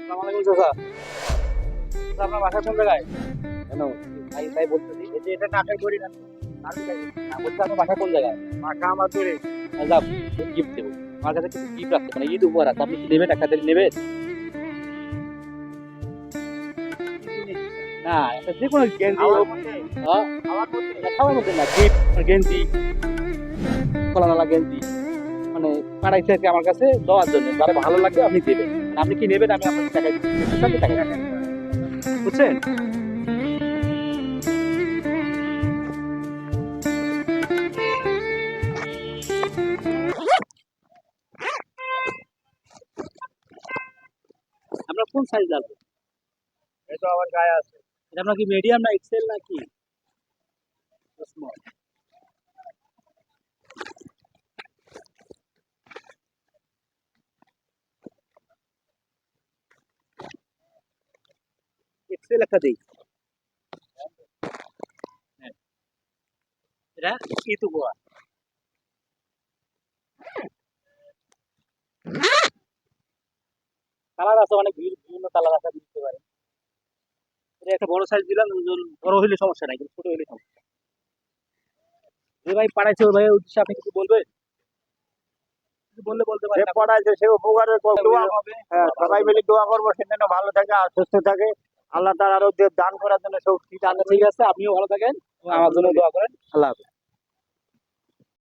আসসালামু আলাইকুম চাচা। চাচা, আপনার বাসা কোন জায়গায়? কেন ভাই ভাই বলতেছি এই যে এটা টাকাই করি না বলছি আপনার বাসা কোন জায়গায়? বাসা আমার দূরে। যা গিফট দেবো, আমার কাছে কিছু গিফট আছে, মানে ঈদ উপহার আছে। আপনি কি নেবেন? একটা দিন নেবেন? না, একটা যে কোনো গেঞ্জি হোক। খাওয়ার মধ্যে না, গিফট গেঞ্জি, খোলামেলা গেঞ্জি, মানে পাঠাইছে আর কি আমার কাছে দেওয়ার জন্য। যারা ভালো লাগবে আপনি দেবেন। মানে আপনি কি নেবেন আমি আপনাকে টাকা দিচ্ছি, টাকা দিচ্ছি। বুঝছেন? আপনার কোন সাইজ লাগবে? এই তো আমার গায়ে আছে। এটা আপনার কি মিডিয়াম না এক্সেল নাকি স্মল? এক্সেল একটা দিই। হ্যাঁ, এটা ঈদ উপহার। কালার আছে অনেক, বিভিন্ন কালার আছে, আপনি দিতে পারেন। এটা একটা বড় সাইজ দিলাম, বড় হইলে সমস্যা নাই, কিন্তু ছোট হইলে সমস্যা। যে ভাই পাঠাইছে ওই ভাইয়ের উদ্দেশ্যে আপনি কিছু বলবেন? কিছু বললে বলতে পারেন। পড়াইছে সে উপকারের দোয়া হবে। হ্যাঁ, সবাই মিলে দোয়া করবো সে যেন ভালো থাকে আর সুস্থ থাকে। আল্লাহ তাআলা আরো দান করার জন্য শক্তি দান। ঠিক আছে, আপনিও ভালো থাকেন এবং আমার জন্য দোয়া করেন। আল্লাহ হাফেজ।